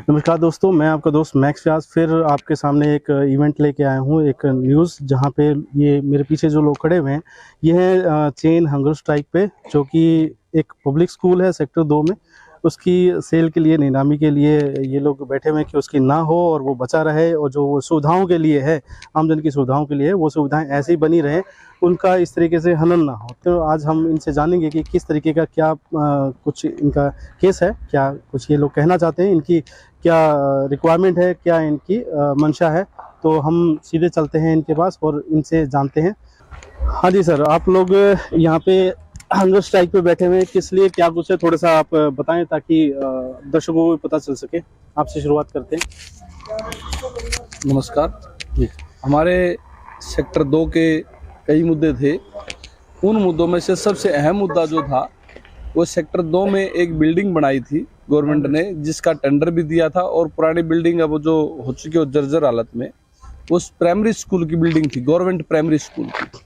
नमस्कार दोस्तों, मैं आपका दोस्त मैक्स व्यास फिर आपके सामने एक इवेंट लेके आया हूँ, एक न्यूज़ जहाँ पे ये मेरे पीछे जो लोग खड़े हुए हैं ये है चेन हंगर स्ट्राइक पे, जो कि एक पब्लिक स्कूल है सेक्टर 2 में। उसकी सेल के लिए, नीलामी के लिए ये लोग बैठे हुए हैं कि उसकी ना हो और वो बचा रहे, और जो सुविधाओं के लिए है, आमजन की सुविधाओं के लिए, वो सुविधाएं ऐसे ही बनी रहें, उनका इस तरीके से हनन ना हो। तो आज हम इनसे जानेंगे कि किस तरीके का क्या कुछ इनका केस है, क्या कुछ ये लोग कहना चाहते हैं, इनकी क्या रिक्वायरमेंट है, क्या इनकी मंशा है। तो हम सीधे चलते हैं इनके पास और इनसे जानते हैं। हाँ जी सर, आप लोग यहाँ पे हंगर स्ट्राइक पे बैठे हुए हैं, किस लिए, क्या कुछ है, थोड़ा सा आप बताएं ताकि दर्शकों को भी पता चल सके। आपसे शुरुआत करते हैं। नमस्कार जी। हमारे सेक्टर 2 के कई मुद्दे थे। उन मुद्दों में से सबसे अहम मुद्दा जो था वो सेक्टर 2 में एक बिल्डिंग बनाई थी गवर्नमेंट ने, जिसका टेंडर भी दिया था, और पुरानी बिल्डिंग अब जो हो चुकी है जर्जर हालत में, उस प्राइमरी स्कूल की बिल्डिंग थी, गवर्नमेंट प्राइमरी स्कूल की।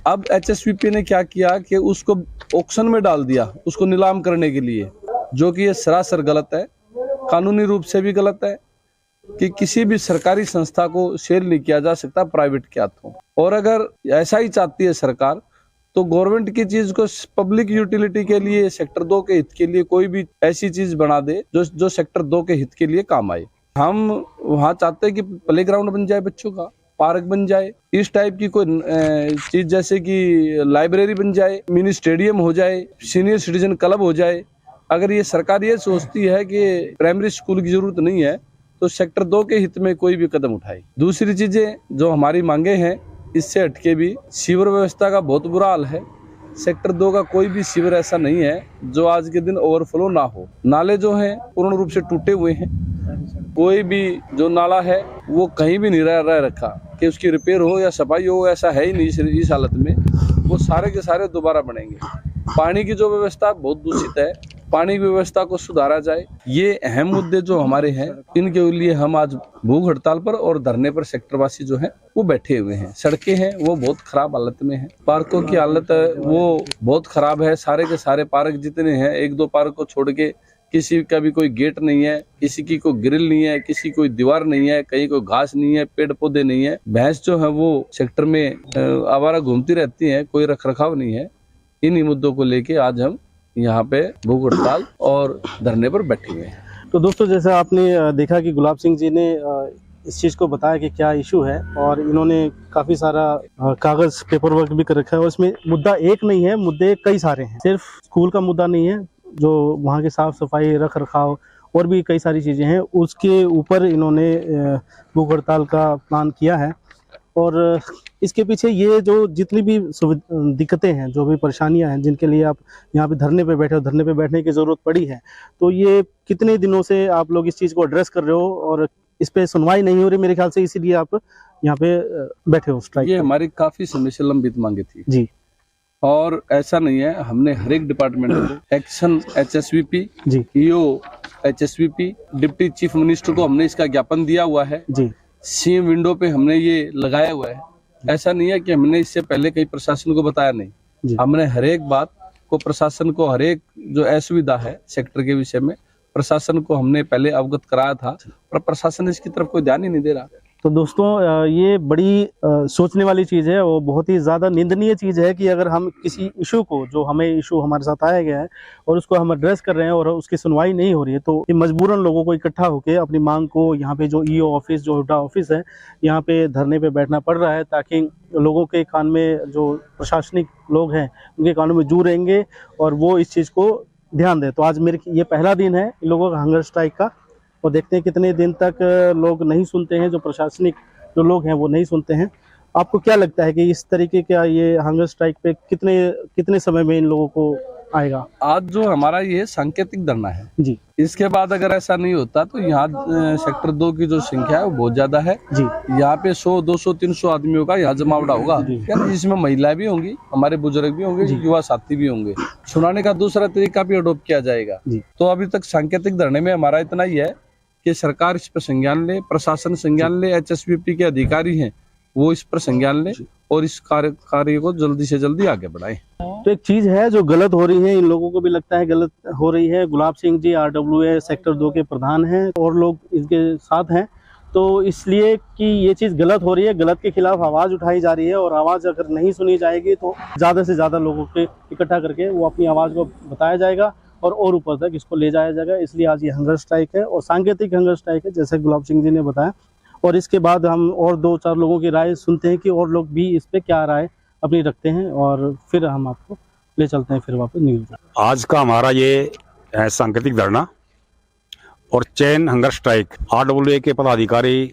अब एचएसवीपी ने क्या किया कि उसको ऑक्शन में डाल दिया, उसको नीलाम करने के लिए, जो कि ये सरासर गलत है, कानूनी रूप से भी गलत है कि किसी भी सरकारी संस्था को सेल नहीं किया जा सकता प्राइवेट के हाथों। और अगर ऐसा ही चाहती है सरकार तो गवर्नमेंट की चीज को पब्लिक यूटिलिटी के लिए, सेक्टर 2 के हित के लिए कोई भी ऐसी चीज बना दे जो सेक्टर 2 के हित के लिए काम आए। हम वहाँ चाहते हैं कि प्लेग्राउंड बन जाए बच्चों का, पार्क बन जाए, इस टाइप की कोई चीज, जैसे कि लाइब्रेरी बन जाए, मिनी स्टेडियम हो जाए, सीनियर सिटीजन क्लब हो जाए। अगर ये सरकार ये सोचती है कि प्राइमरी स्कूल की जरूरत नहीं है तो सेक्टर 2 के हित में कोई भी कदम उठाए। दूसरी चीजें जो हमारी मांगे हैं, इससे हटके भी सीवर व्यवस्था का बहुत बुरा हाल है। सेक्टर 2 का कोई भी सीवर ऐसा नहीं है जो आज के दिन ओवरफ्लो ना हो। नाले जो हैं पूर्ण रूप से टूटे हुए हैं। कोई भी जो नाला है वो कहीं भी नहीं रह रखा कि उसकी रिपेयर हो या सफाई हो, ऐसा है ही नहीं। इस हालत में वो सारे के सारे दोबारा बनेंगे। पानी की जो व्यवस्था बहुत दूषित है, पानी की व्यवस्था को सुधारा जाए। ये अहम मुद्दे जो हमारे हैं, इनके लिए हम आज भूख हड़ताल पर और धरने पर सेक्टरवासी जो हैं वो बैठे हुए हैं। सड़कें हैं वो बहुत खराब हालत में हैं, पार्कों की हालत वो बहुत खराब है। सारे के सारे पार्क जितने हैं, एक दो पार्क को छोड़ के किसी का भी कोई गेट नहीं है, किसी की कोई ग्रिल नहीं है, किसी कोई दीवार नहीं है, कहीं कोई घास नहीं है, पेड़ पौधे नहीं है। भैंस जो है वो सेक्टर में आवारा घूमती रहती है, कोई रख रखाव नहीं है। इन्हीं मुद्दों को लेके आज हम यहाँ पे भूख हड़ताल और धरने पर बैठे हुए हैं। तो दोस्तों, जैसे आपने देखा कि गुलाब सिंह जी ने इस चीज़ को बताया कि क्या इशू है, और इन्होंने काफ़ी सारा कागज़ पेपर वर्क भी कर रखा है। और इसमें मुद्दा एक नहीं है, मुद्दे कई सारे हैं। सिर्फ स्कूल का मुद्दा नहीं है, जो वहाँ की साफ़ सफाई, रख रखाव और भी कई सारी चीज़ें हैं, उसके ऊपर इन्होंने भूख हड़ताल का प्लान किया है। और इसके पीछे ये जो जितनी भी दिक्कतें हैं, जो भी परेशानियां हैं, जिनके लिए आप यहाँ पे धरने पे बैठे हो, धरने पे बैठने की ज़रूरत पड़ी है, तो ये कितने दिनों से आप लोग इस चीज़ को एड्रेस कर रहे हो और इस पे सुनवाई नहीं हो रही मेरे ख्याल से, इसीलिए आप यहाँ पे बैठे हो स्ट्राइक। ये हमारी काफ़ी समय से लंबित मांगे थी जी। और ऐसा नहीं है, हमने हर एक डिपार्टमेंट को, action HSVP ji, EO HSVP, deputy chief minister को हमने इसका ज्ञापन दिया हुआ है जी। सीएम विंडो पे हमने ये लगाया हुआ है। ऐसा नहीं है कि हमने इससे पहले कहीं प्रशासन को बताया नहीं। हमने हर एक बात को प्रशासन को, हर एक जो असुविधा है सेक्टर के विषय में, प्रशासन को हमने पहले अवगत कराया था, पर प्रशासन इसकी तरफ कोई ध्यान ही नहीं दे रहा। तो दोस्तों, ये बड़ी सोचने वाली चीज़ है, वो बहुत ही ज़्यादा निंदनीय चीज़ है कि अगर हम किसी इशू को, जो हमें इशू हमारे साथ आया गया है और उसको हम एड्रेस कर रहे हैं और उसकी सुनवाई नहीं हो रही है, तो मजबूरन लोगों को इकट्ठा होकर अपनी मांग को यहाँ पे, जो ईओ ऑफिस, जो हुडा ऑफिस है, यहाँ पे धरने पे बैठना पड़ रहा है, ताकि लोगों के कान में, जो प्रशासनिक लोग हैं उनके कानों में जू रहेंगे और वो इस चीज़ को ध्यान दें। तो आज ये पहला दिन है इन लोगों का हंगर स्ट्राइक का, और देखते हैं कितने दिन तक लोग नहीं सुनते हैं, जो प्रशासनिक जो लोग हैं वो नहीं सुनते हैं। आपको क्या लगता है कि इस तरीके का ये हंगर स्ट्राइक पे कितने समय में इन लोगों को आएगा? आज जो हमारा ये सांकेतिक धरना है जी, इसके बाद अगर ऐसा नहीं होता तो यहाँ सेक्टर 2 की जो संख्या है वो बहुत ज्यादा है जी। यहाँ पे 100, 200, 300 आदमियों का यहाँ जमावड़ा होगा यार, जिसमें महिलाएं भी होंगी, हमारे बुजुर्ग भी होंगे, युवा साथी भी होंगे। सुनाने का दूसरा तरीका भी अडोप्ट किया जाएगा। तो अभी तक सांकेतिक धरने में हमारा इतना ही है कि सरकार इस पर संज्ञान ले, प्रशासन संज्ञान ले, एचएसवीपी के अधिकारी हैं वो इस पर संज्ञान लें और इस कार्य को जल्दी से जल्दी आगे बढ़ाएं। तो एक चीज है जो गलत हो रही है, इन लोगों को भी लगता है गलत हो रही है। गुलाब सिंह जी RWA सेक्टर 2 के प्रधान हैं और लोग इनके साथ हैं, तो इसलिए कि ये चीज़ गलत हो रही है, गलत के खिलाफ आवाज़ उठाई जा रही है और आवाज़ अगर नहीं सुनी जाएगी तो ज़्यादा से ज़्यादा लोगों के इकट्ठा करके वो अपनी आवाज़ को बताया जाएगा और ऊपर तक इसको ले जाया जाएगा। इसलिए आज ये हंगर स्ट्राइक है और सांकेतिक हंगर स्ट्राइक है, जैसे गुलाब सिंह जी ने बताया। और इसके बाद हम और 2-4 लोगों की राय सुनते हैं कि और लोग भी इस पर क्या राय अपनी रखते हैं और फिर हम आपको ले चलते हैं फिर वापस न्यूज़। आज का हमारा ये सांकेतिक धरना और चेन हंगर स्ट्राइक, RWA के पदाधिकारी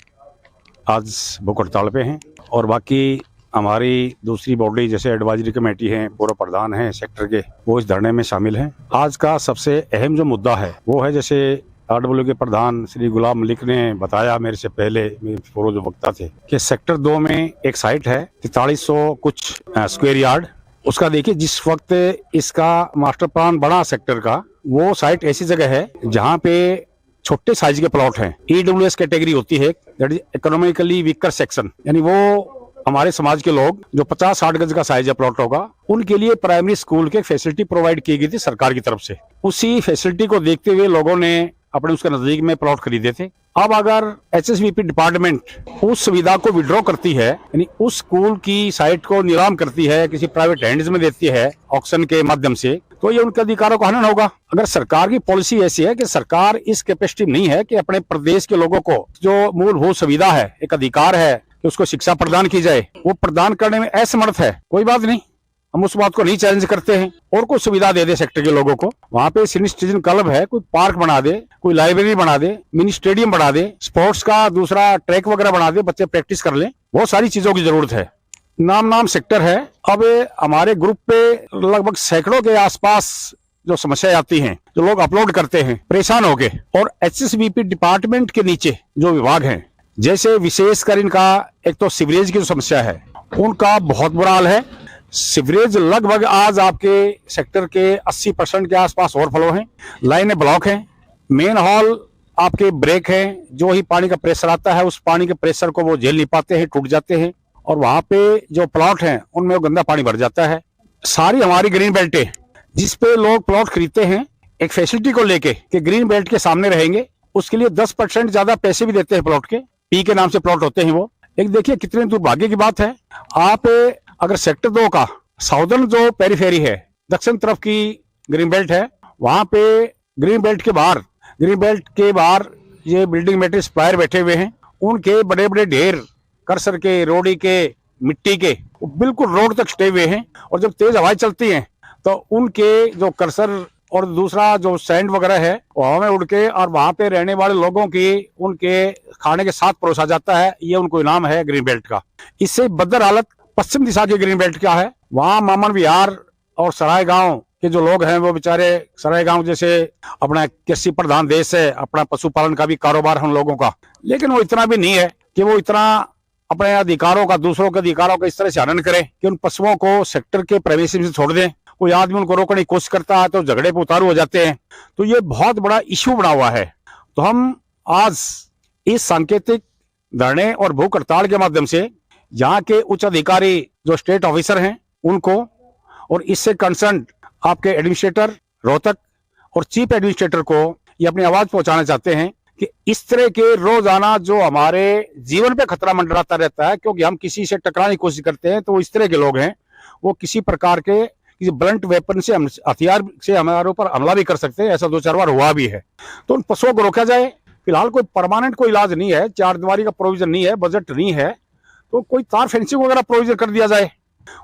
आज भूख हड़ताल पे हैं और बाकी हमारी दूसरी बॉडी जैसे एडवाइजरी कमेटी है, पूर्व प्रधान हैं सेक्टर के, वो इस धरने में शामिल हैं। आज का सबसे अहम जो मुद्दा है वो है, जैसे RWA के प्रधान श्री गुलाम मलिक ने बताया मेरे से पहले, मेरे पूर्व जो वक्ता थे, कि सेक्टर 2 में एक साइट है 4300 कुछ स्क्वायर यार्ड। उसका देखिए, जिस वक्त इसका मास्टर प्लान बना सेक्टर का, वो साइट ऐसी जगह है जहाँ पे छोटे साइज के प्लॉट हैं। EWS कैटेगरी होती है, that is economically weaker section, यानी वो हमारे समाज के लोग जो 50-60 गज का साइज प्लॉट होगा, उनके लिए प्राइमरी स्कूल के फैसिलिटी प्रोवाइड की गई थी सरकार की तरफ से। उसी फैसिलिटी को देखते हुए लोगों ने अपने उसके नजदीक में प्लॉट खरीदे थे। अब अगर HSBP डिपार्टमेंट उस सुविधा को विड्रॉ करती है, यानी उस स्कूल की साइट को नीलाम करती है, किसी प्राइवेट हैंड्स में देती है ऑक्शन के माध्यम से, तो ये उनके अधिकारों का हनन होगा। अगर सरकार की पॉलिसी ऐसी है कि सरकार इस कैपेसिटी नहीं है कि अपने प्रदेश के लोगों को जो मूलभूत सुविधा है, एक अधिकार है कि उसको शिक्षा प्रदान की जाए, वो प्रदान करने में असमर्थ है, कोई बात नहीं, हम उस बात को नहीं चैलेंज करते हैं। और कोई सुविधा दे दे सेक्टर के लोगों को, वहाँ पे सीनियर सिटीजन क्लब है, कोई पार्क बना दे, कोई लाइब्रेरी बना दे, मिनी स्टेडियम बना दे, स्पोर्ट्स का दूसरा ट्रैक वगैरह बना दे, बच्चे प्रैक्टिस कर लें। बहुत सारी चीजों की जरूरत है। नाम सेक्टर है। अब हमारे ग्रुप पे लगभग सैकड़ों के आसपास जो समस्याएं आती हैं, जो लोग अपलोड करते हैं परेशान होके, और HSBP डिपार्टमेंट के नीचे जो विभाग हैं, जैसे विशेषकर इनका एक तो सीवरेज की जो समस्या है, उनका बहुत बुरा हाल है। सीवरेज लगभग आज आपके सेक्टर के 80% के आसपास ओवरफ्लो हैं, लाइनें ब्लॉक हैं, मेन हॉल आपके ब्रेक हैं, जो ही पानी का प्रेशर आता है उस पानी के प्रेशर को वो झेल नहीं पाते हैं, टूट जाते हैं, और वहां पे जो प्लॉट हैं उनमें वो गंदा पानी भर जाता है। सारी हमारी ग्रीन बेल्ट है जिस पे लोग प्लॉट खरीदते हैं एक फैसिलिटी को लेके कि ग्रीन बेल्ट के सामने रहेंगे, उसके लिए 10% ज्यादा पैसे भी देते हैं प्लॉट के, पी के नाम से प्लॉट होते हैं वो। एक देखिए कितने दुर्भाग्य की बात है। आप अगर सेक्टर 2 का साउदर्न जो पेरीफेरी है, दक्षिण तरफ की ग्रीन बेल्ट है, वहां पे ग्रीन बेल्ट के बाहर ये बिल्डिंग मेटेरियल सप्लायर बैठे हुए हैं, उनके बड़े बड़े ढेर करसर के, रोड़ी के, मिट्टी के, बिल्कुल रोड तक स्टे हुए हैं। और जब तेज हवाएं चलती हैं तो उनके जो करसर और दूसरा जो सैंड वगैरह है वो हवा में उड़ के और वहां पे रहने वाले लोगों की उनके खाने के साथ परोसा जाता है। ये उनको इनाम है ग्रीन बेल्ट का। इससे बदतर हालत पश्चिम दिशा के ग्रीन बेल्ट क्या है, वहां मामन विहार और सराय गांव के जो लोग हैं वो बेचारे, सराय गांव जैसे अपना कृषि प्रधान देश है, अपना पशुपालन का भी कारोबार हम लोगों का, लेकिन वो इतना भी नहीं है कि वो इतना अपने अधिकारों का, दूसरों के अधिकारों का इस तरह से हनन करें कि उन पशुओं को सेक्टर के प्रेमिसेस से छोड़ दें। कोई आदमी उनको रोकने की कोशिश करता है तो झगड़े पे उतारू हो जाते हैं। तो ये बहुत बड़ा इश्यू बना हुआ है। तो हम आज इस सांकेतिक धरने और भूख हड़ताल के माध्यम से यहाँ के उच्च अधिकारी जो स्टेट ऑफिसर हैं उनको, और इससे कंसर्न आपके एडमिनिस्ट्रेटर रोहतक और चीफ एडमिनिस्ट्रेटर को ये अपनी आवाज पहुंचाना चाहते हैं कि इस तरह के रोजाना जो हमारे जीवन पे खतरा मंडराता रहता है, क्योंकि हम किसी से टकराने की कोशिश करते हैं तो इस तरह के लोग हैं, वो किसी प्रकार के किसी ब्लंट वेपन से, हथियार से हमारे ऊपर हमला भी कर सकते हैं। ऐसा 2-4 बार हुआ भी है। तो उन पशुओं को रोका जाए। फिलहाल कोई परमानेंट कोई इलाज नहीं है, चारदीवारी का प्रोविजन नहीं है, बजट नहीं है, तो कोई तार फेंसिंग वगैरह प्रोविजन कर दिया जाए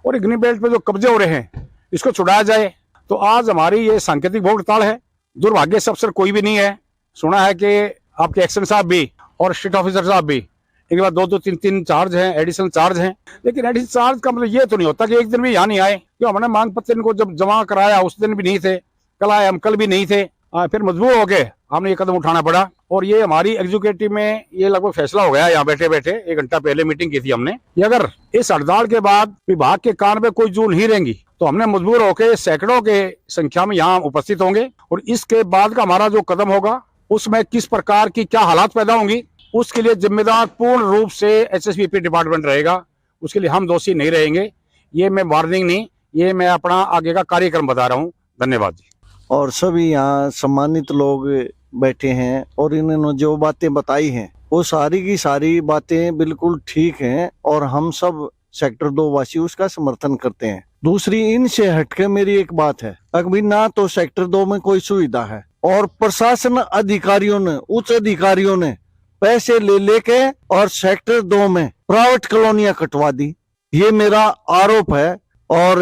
और ग्रीन बेल्ट पे जो कब्जे हो रहे हैं इसको छुड़ाया जाए। तो आज हमारी ये सांकेतिक भूख हड़ताल है। दुर्भाग्य से अफसर कोई भी नहीं है। सुना है कि आपके एक्शन साहब भी और स्टेट ऑफिसर साहब भी एक बार 2-2, 3-3 चार्ज हैं, एडिशनल चार्ज हैं, लेकिन एडिशनल चार्ज का मतलब ये तो नहीं होता कि एक दिन भी यहाँ नहीं आए। क्यों, हमने मांग पत्र इनको जब जमा कराया उस दिन भी नहीं थे, कल आए हम कल भी नहीं थे, फिर मजबूर हो गए हमने ये कदम उठाना पड़ा। और ये हमारी एग्जीक्यूटिव में ये लगभग फैसला हो गया, यहाँ बैठे बैठे 1 घंटा पहले मीटिंग की थी हमने, कि अगर इस हड़ताल के बाद विभाग के कान में कोई जू नहीं रहेंगी तो हमने मजबूर होकर सैकड़ों के संख्या में यहाँ उपस्थित होंगे। और इसके बाद का हमारा जो कदम होगा उसमें किस प्रकार की क्या हालात पैदा होंगी उसके लिए जिम्मेदार पूर्ण रूप से एसएसवीपी डिपार्टमेंट रहेगा। उसके लिए हम दोषी नहीं रहेंगे। ये मैं वार्निंग नहीं, ये मैं अपना आगे का कार्यक्रम बता रहा हूँ। धन्यवाद जी। और सभी यहाँ सम्मानित लोग बैठे हैं और इन्होंने जो बातें बताई हैं वो सारी की सारी बातें बिल्कुल ठीक हैं और हम सब सेक्टर 2 वासी उसका समर्थन करते हैं। दूसरी, इनसे हटके मेरी एक बात है, अभी ना तो सेक्टर 2 में कोई सुविधा है और प्रशासन अधिकारियों ने, उच्च अधिकारियों ने पैसे ले लेके और सेक्टर 2 में प्राइवेट कॉलोनियां कटवा दी। ये मेरा आरोप है। और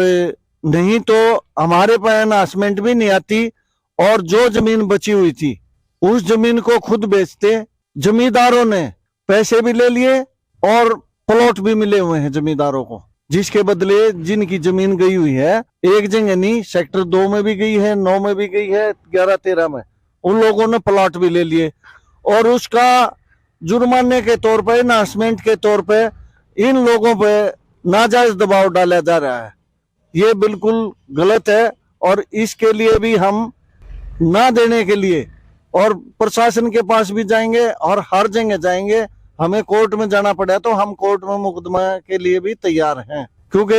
नहीं तो हमारे पास अनाउंसमेंट भी नहीं आती और जो जमीन बची हुई थी उस जमीन को खुद बेचते। जमींदारों ने पैसे भी ले लिए और प्लॉट भी मिले हुए हैं जमींदारों को, जिसके बदले जिनकी जमीन गई हुई है, एक जगह नहीं, सेक्टर 2 में भी गई है, 9 में भी गई है, 11-13 में, उन लोगों ने प्लॉट भी ले लिए और उसका जुर्माने के तौर पर, अनाउंसमेंट के तौर पे इन लोगों पे नाजायज दबाव डाला जा रहा है। ये बिल्कुल गलत है और इसके लिए भी हम ना देने के लिए और प्रशासन के पास भी जाएंगे और हर जगह जाएंगे। हमें कोर्ट में जाना पड़ा तो हम कोर्ट में मुकदमा के लिए भी तैयार हैं, क्योंकि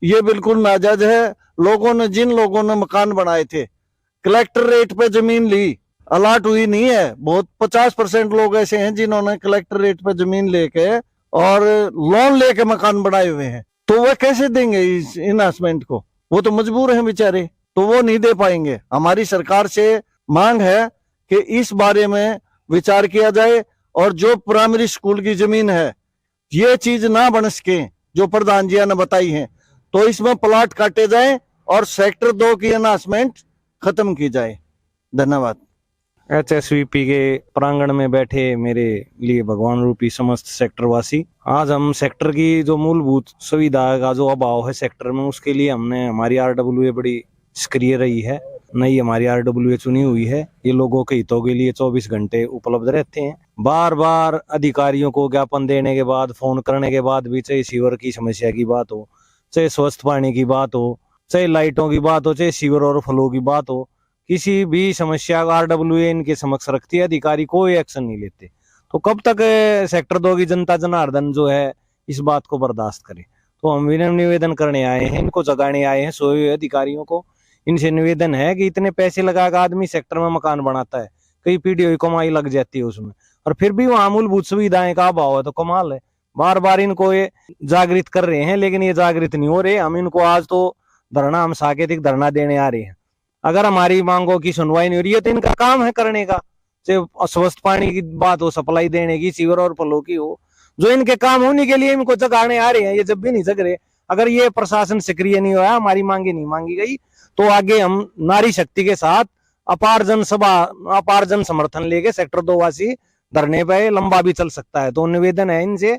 ये बिल्कुल नाजायज है। जिन लोगों ने मकान बनाए थे, कलेक्टर रेट पे जमीन ली, अलाट हुई नहीं है। बहुत 50% लोग ऐसे हैं जिन्होंने कलेक्टर रेट पे जमीन लेके और लोन लेके मकान बनाए हुए हैं, तो वह कैसे देंगे इस अनाउंसमेंट को? वो तो मजबूर हैं बेचारे, तो वो नहीं दे पाएंगे। हमारी सरकार से मांग है कि इस बारे में विचार किया जाए और जो प्राइमरी स्कूल की जमीन है ये चीज ना बन सके जो प्रधान जी ने बताई है, तो इसमें प्लॉट काटे जाए और सेक्टर 2 की अनाउंसमेंट खत्म की जाए। धन्यवाद। एचएसवीपी के प्रांगण में बैठे मेरे लिए भगवान रूपी समस्त सेक्टर वासी, आज हम सेक्टर की जो मूलभूत सुविधा का जो अभाव है सेक्टर में, उसके लिए हमने हमारी आरडब्ल्यूए बड़ी सक्रिय रही है। नई हमारी आरडब्ल्यूए चुनी हुई है। ये लोगों के हितों के लिए 24 घंटे उपलब्ध रहते हैं। बार बार अधिकारियों को ज्ञापन देने के बाद, फोन करने के बाद भी, चाहे सीवर की समस्या की बात हो, चाहे स्वस्थ पानी की बात हो, चाहे लाइटों की बात हो, चाहे सीवर और फ्लो की बात हो, किसी भी समस्या को आरडब्ल्यूए इनके समक्ष रखती है, अधिकारी कोई एक्शन नहीं लेते। तो कब तक सेक्टर 2 की जनता जनार्दन जो है इस बात को बर्दाश्त करे? तो हम विनम्र निवेदन करने आए हैं, इनको जगाने आए हैं, सोए हुए अधिकारियों को। इनसे निवेदन है कि इतने पैसे लगाकर आदमी सेक्टर में मकान बनाता है, कई पीढ़ियों की कमाई लग जाती है उसमें, और फिर भी वहां मूलभूत सुविधाएं का अभाव है, तो कमाल है। बार बार इनको ये जागृत कर रहे हैं लेकिन ये जागृत नहीं हो रहे। हम इनको आज तो धरना, हम सांकेतिक धरना देने आ रहे हैं। अगर हमारी मांगों की सुनवाई नहीं हो रही है तो इनका काम है करने का, चाहे अस्वस्थ पानी की बात हो, सप्लाई देने की, सीवर और फ्लो की हो, जो इनके काम होने के लिए इनको जगाने आ रहे हैं। ये जब भी नहीं जग रहे, अगर ये प्रशासन सक्रिय नहीं हुआ, हमारी मांगे नहीं मांगी गई, तो आगे हम नारी शक्ति के साथ अपार जन समर्थन लेके सेक्टर 2 वासी धरने पे लंबा भी चल सकता है। तो निवेदन है इनसे,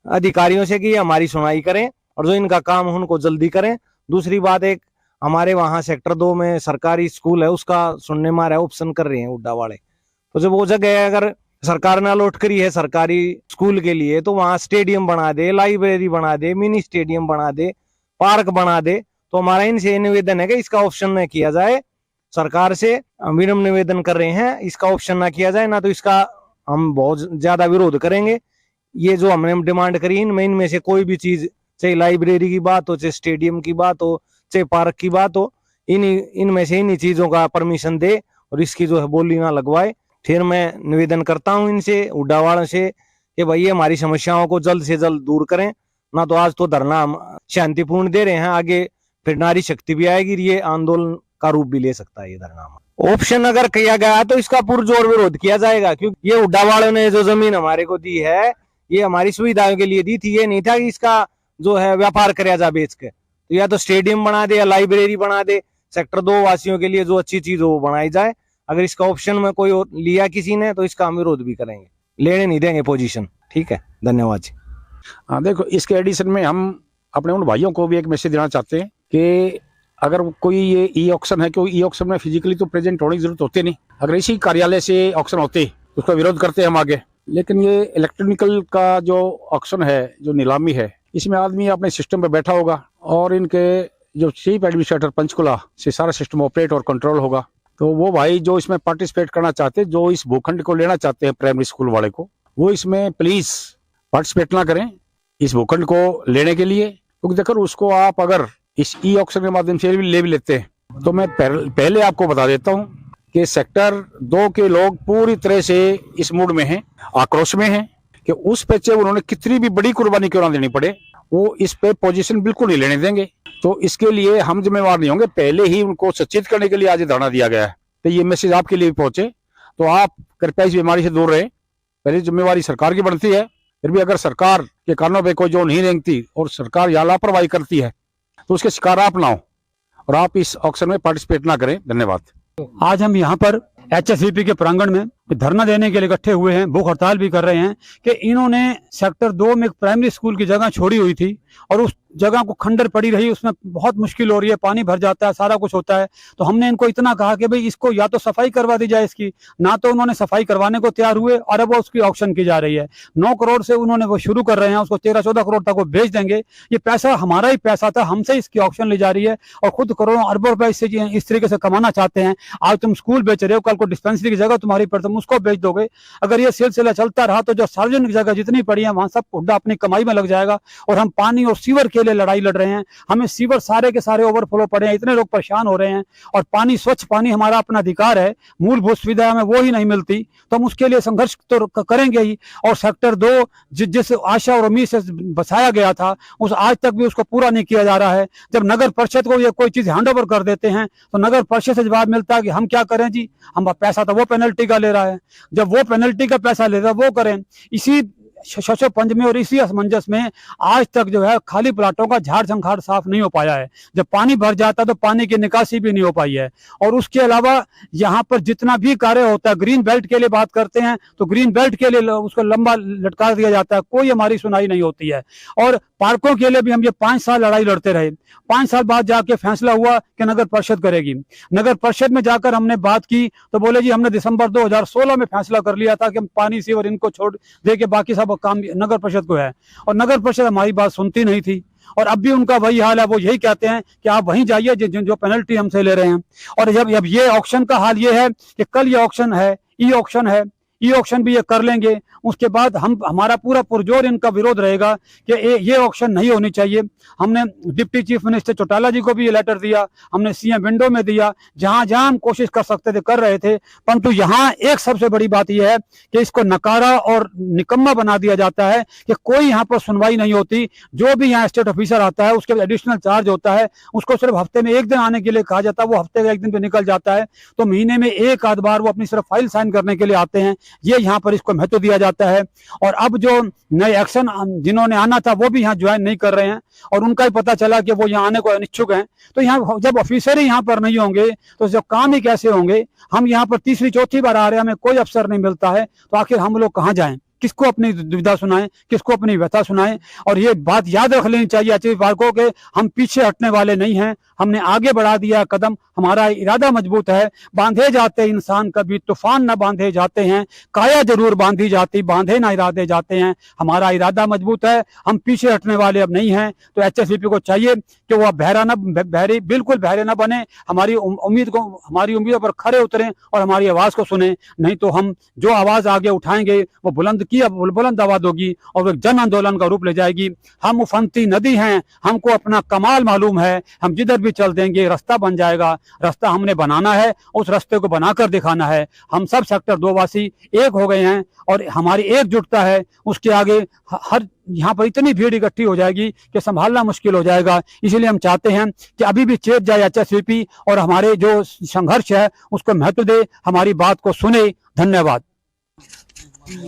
अधिकारियों से, कि हमारी सुनवाई करें और जो इनका काम हो उनको जल्दी करें। दूसरी बात, एक हमारे वहां सेक्टर 2 में सरकारी स्कूल है, उसका सुनने में आ रहा है ऑप्शन कर रहे हैं उड्डा वाले। तो जब वो जगह अगर सरकार ने अलॉट करी है सरकारी स्कूल के लिए, तो वहां स्टेडियम बना दे, लाइब्रेरी बना दे, मिनी स्टेडियम बना दे, पार्क बना दे। तो हमारा इनसे निवेदन है कि इसका ऑप्शन न किया जाए। सरकार से हम विनम्र निवेदन कर रहे हैं, इसका ऑप्शन ना किया जाए, ना तो इसका हम बहुत ज्यादा विरोध करेंगे। ये जो हमने डिमांड करी, इनमें से कोई भी चीज, चाहे लाइब्रेरी की बात हो, चाहे स्टेडियम की बात हो, चाहे पार्क की बात हो, इनमें से इन्हीं चीजों का परमिशन दे और इसकी जो है बोली ना लगवाए। फिर मैं निवेदन करता हूं इनसे, उड्डा वालों से, कि भाई हमारी समस्याओं को जल्द से जल्द दूर करें। ना तो आज तो धरना हम शांतिपूर्ण दे रहे हैं, आगे फिर नारी शक्ति भी आएगी, ये आंदोलन का रूप भी ले सकता है। ये धरना ऑप्शन अगर किया गया तो इसका पुरजोर विरोध किया जाएगा, क्योंकि ये उड्डा वालों ने जो जमीन हमारे को दी है, ये हमारी सुविधाओं के लिए दी थी। ये नहीं था कि इसका जो है व्यापार कराया जा बेच के। तो या तो स्टेडियम बना दे या लाइब्रेरी बना दे, सेक्टर 2 वासियों के लिए जो अच्छी चीज हो वो बनाई जाए। अगर इसका ऑप्शन में कोई लिया किसी ने, तो इसका हम विरोध भी करेंगे, लेने नहीं देंगे पोजीशन। ठीक है, धन्यवाद जी। हाँ, देखो, इसके एडिशन में हम अपने उन भाइयों को भी एक मैसेज देना चाहते हैं कि अगर कोई ये ई ऑक्शन है, क्योंकि ई ऑक्शन में फिजिकली तो प्रेजेंट होने की जरूरत होती नहीं। अगर इसी कार्यालय से ऑक्शन होते तो उसका विरोध करते हम आगे। लेकिन ये इलेक्ट्रॉनिकल का जो ऑक्शन है, जो नीलामी है, इसमें आदमी अपने सिस्टम पे बैठा होगा और इनके जो चीफ एडमिनिस्ट्रेटर पंचकुला से सारा सिस्टम ऑपरेट और कंट्रोल होगा। तो वो भाई जो इसमें पार्टिसिपेट करना चाहते हैं, जो इस भूखंड को लेना चाहते हैं प्राइमरी स्कूल वाले को, वो इसमें प्लीज पार्टिसिपेट ना करें इस भूखंड को लेने के लिए, क्योंकि देखो उसको आप अगर इस ई ऑक्शन के माध्यम से ले भी लेते हैं तो मैं पहले आपको बता देता हूं कि सेक्टर 2 के लोग पूरी तरह से इस मूड में हैं, आक्रोश में हैं कि उस पे चाहे उन्होंने कितनी भी बड़ी कुर्बानी क्यों ना देनी पड़े, वो इस पे पोजीशन बिल्कुल नहीं लेने देंगे। तो इसके लिए हम जिम्मेवार नहीं होंगे, पहले ही उनको सचेत करने के लिए आज धरना दिया गया है। तो ये मैसेज आपके लिए भी पहुंचे, तो आप कृपया इस बीमारी से दूर रहें। पहली जिम्मेवारी सरकार की बनती है, फिर भी अगर सरकार के कानों पे कोई जो नहीं रेंगती और सरकार या लापरवाही करती है तो उसके शिकार आप ना हो और आप इस ऑक्शन में पार्टिसिपेट ना करें। धन्यवाद। आज हम यहाँ पर HSVP के प्रांगण में धरना देने के लिए इकट्ठे हुए हैं, भूख हड़ताल भी कर रहे हैं कि इन्होंने सेक्टर 2 में एक प्राइमरी स्कूल की जगह छोड़ी हुई थी और उस जगह को खंडर पड़ी रही, उसमें बहुत मुश्किल हो रही है, पानी भर जाता है, सारा कुछ होता है। तो हमने इनको इतना कहा कि भाई इसको या तो सफाई करवा दी जाए इसकी, ना तो उन्होंने सफाई करवाने को तैयार हुए और अब वो उसकी ऑक्शन की जा रही है। 9 करोड़ से उन्होंने वो शुरू कर रहे हैं, उसको 13-14 करोड़ तक वो बेच देंगे। ये पैसा हमारा ही पैसा था, हमसे इसकी ऑक्शन ली जा रही है और खुद करोड़ों अरबों रुपए इससे इस तरीके से कमाना चाहते हैं। आज तुम स्कूल बेच रहे हो, कल को डिस्पेंसरी की जगह तुम्हारी पर तुम उसको बेच दोगे। अगर ये सिलसिला चलता रहा तो जो सार्वजनिक जगह जितनी पड़ी है वहां सब हुड्डा अपनी कमाई में लग जाएगा और हम पानी और सीवर के लिए लड़ाई लड़ रहे हैं। हमें सीवर सारे के सारे ओवरफ्लो पड़े हैं, इतने लोग परेशान हो रहे हैं और पानी, स्वच्छ पानी हमारा अपना अधिकार है, मूलभूत सुविधा हमें वो ही नहीं मिलती तो हम उसके लिए संघर्ष तो करेंगे ही। और सेक्टर 2 जिस आशा और उम्मीद से बसाया गया था उस आज तक भी उसको पूरा नहीं किया जा रहा है। जब नगर परिषद को ये कोई चीज हैंड ओवर कर देते हैं तो नगर परिषद से जवाब मिलता है कि हम क्या करें जी, हम पैसा तो वो पेनल्टी का ले रहा है, जब वो पेनल्टी का पैसा ले रहा है वो करें। इसी पंज में और इसी असमंजस में आज तक जो है खाली प्लाटों का झाड़ झंखाड़ साफ नहीं हो पाया है। जब पानी भर जाता तो पानी की निकासी भी नहीं हो पाई है। और उसके अलावा यहाँ पर जितना भी कार्य होता है, ग्रीन बेल्ट के लिए बात करते हैं तो ग्रीन बेल्ट के लिए उसको लंबा लटका दिया जाता है, कोई हमारी सुनाई नहीं होती है। और पार्कों के लिए भी हम ये 5 साल लड़ाई लड़ते रहे, 5 साल बाद जाके फैसला हुआ कि नगर परिषद करेगी। नगर परिषद में जाकर हमने बात की तो बोले जी हमने दिसंबर 2016 में फैसला कर लिया था कि हम पानी सीवर इनको छोड़ दे के बाकी सब काम नगर परिषद को है। और नगर परिषद हमारी बात सुनती नहीं थी और अब भी उनका वही हाल है, वो यही कहते हैं कि आप वहीं जाइए जो पेनल्टी हमसे ले रहे हैं। और जब ये ऑक्शन का हाल ये है कि कल ये ऑक्शन है, ई ऑक्शन है, ई ऑक्शन भी ये कर लेंगे, उसके बाद हमारा पूरा पुरजोर इनका विरोध रहेगा कि ये ऑक्शन नहीं होनी चाहिए। हमने डिप्टी चीफ मिनिस्टर चौटाला जी को भी ये लेटर दिया, हमने सीएम विंडो में दिया, जहां जहां हम कोशिश कर सकते थे कर रहे थे। परंतु यहाँ एक सबसे बड़ी बात यह है कि इसको नकारा और निकम्मा बना दिया जाता है कि कोई यहाँ पर सुनवाई नहीं होती। जो भी यहाँ स्टेट ऑफिसर आता है उसके एडिशनल चार्ज होता है, उसको सिर्फ हफ्ते में 1 दिन आने के लिए कहा जाता है, वो हफ्ते के 1 दिन पे निकल जाता है। तो महीने में 1 आध बार वो अपनी सिर्फ फाइल साइन करने के लिए आते हैं, ये यहाँ पर इसको महत्व दिया जाता है। और अब जो नए एक्शन जिन्होंने आना था वो भी यहाँ ज्वाइन नहीं कर रहे हैं और उनका ही पता चला कि वो यहाँ आने को अनिच्छुक हैं। तो यहाँ जब ऑफिसर ही यहाँ पर नहीं होंगे तो जो काम ही कैसे होंगे। हम यहाँ पर 3री-4थी बार आ रहे हैं, हमें कोई अफसर नहीं मिलता है, तो आखिर हम लोग कहाँ जाएं, किसको अपनी दुविधा सुनाएं, किसको अपनी व्यथा सुनाएं। और ये बात याद रख लेनी चाहिए HSVP को कि हम पीछे हटने वाले नहीं हैं, हमने आगे बढ़ा दिया कदम, हमारा इरादा मजबूत है। बांधे जाते इंसान कभी तूफान न बांधे जाते हैं, काया जरूर बांधी जाती बांधे ना इरादे जाते हैं। हमारा इरादा मजबूत है, हम पीछे हटने वाले अब नहीं हैं। तो HSVP को चाहिए कि वह बिल्कुल बहरे न बने, हमारी उम्मीदों पर खरे उतरें और हमारी आवाज को सुने। नहीं तो हम जो आवाज आगे उठाएंगे वो बुलंद आवाज होगी और वो जन आंदोलन का रूप ले जाएगी। हम उफनती नदी हैं, हमको अपना कमाल मालूम है, हम जिधर भी चल देंगे रास्ता बन जाएगा। रास्ता हमने बनाना है, उस रास्ते को बनाकर दिखाना है। हम सब सेक्टर 2 वासी एक हो गए हैं और हमारी एकजुटता है, उसके आगे हर यहाँ पर इतनी भीड़ इकट्ठी हो जाएगी कि संभालना मुश्किल हो जाएगा। इसलिए हम चाहते हैं कि अभी भी चेत जाए HSVP और हमारे जो संघर्ष है उसको महत्व दे, हमारी बात को सुने। धन्यवाद।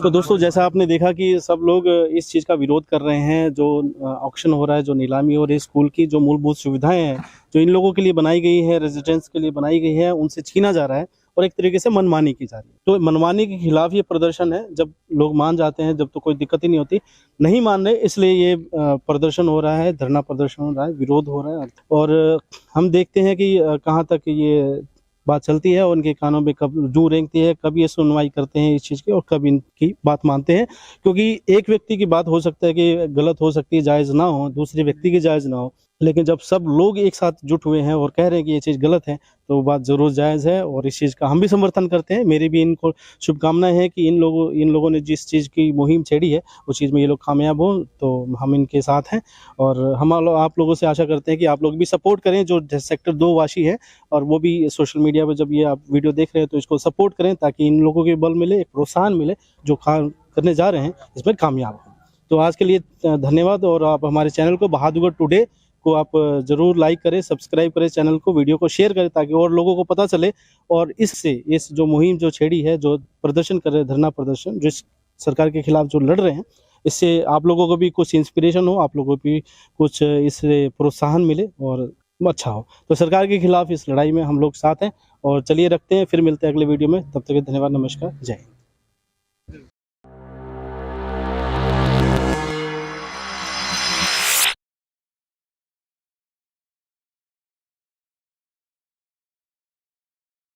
तो दोस्तों, जैसा आपने देखा कि सब लोग इस चीज़ का विरोध कर रहे हैं, जो ऑक्शन हो रहा है, जो नीलामी हो रही है, स्कूल की जो मूलभूत सुविधाएं हैं जो इन लोगों के लिए बनाई गई है, रेजिडेंट्स के लिए बनाई गई है, उनसे छीना जा रहा है और एक तरीके से मनमानी की जा रही है। तो मनमानी के खिलाफ ये प्रदर्शन है। जब लोग मान जाते हैं, जब तो कोई दिक्कत ही नहीं होती, नहीं मान रहे इसलिए ये प्रदर्शन हो रहा है, धरना प्रदर्शन हो रहा है, विरोध हो रहा है। और हम देखते हैं कि कहाँ तक ये बात चलती है और उनके कानों में कब जू रेंगती है, कब ये सुनवाई करते हैं इस चीज़ की और कब इनकी बात मानते हैं। क्योंकि एक व्यक्ति की बात हो सकता है कि गलत हो सकती है, जायज़ ना हो, दूसरे व्यक्ति की जायज़ ना हो। लेकिन जब सब लोग एक साथ जुट हुए हैं और कह रहे हैं कि ये चीज़ गलत है, तो वो बात ज़रूर जायज़ है और इस चीज़ का हम भी समर्थन करते हैं। मेरी भी इनको शुभकामनाएं हैं कि इन लोगों ने जिस चीज़ की मुहिम छेड़ी है उस चीज़ में ये लोग कामयाब हों, तो हम इनके साथ हैं। और आप लोगों से आशा करते हैं कि आप लोग भी सपोर्ट करें जो सेक्टर 2 वासी है, और वो भी सोशल मीडिया पर जब ये आप वीडियो देख रहे हैं तो इसको सपोर्ट करें, ताकि इन लोगों के बल मिले, एक प्रोत्साहन मिले, जो काम करने जा रहे हैं इसमें कामयाब हों। तो आज के लिए धन्यवाद। और आप हमारे चैनल को बहादुरगढ़ टुडे को आप ज़रूर लाइक करें, सब्सक्राइब करें चैनल को, वीडियो को शेयर करें ताकि और लोगों को पता चले। और इससे इस जो मुहिम जो छेड़ी है, जो प्रदर्शन कर रहे हैं, धरना प्रदर्शन जो इस सरकार के खिलाफ जो लड़ रहे हैं, इससे आप लोगों को भी कुछ इंस्पिरेशन हो, आप लोगों को भी कुछ इससे प्रोत्साहन मिले और अच्छा हो। तो सरकार के खिलाफ इस लड़ाई में हम लोग साथ हैं। और चलिए रखते हैं, फिर मिलते हैं अगले वीडियो में। तब तक के धन्यवाद, नमस्कार, जय हिंद।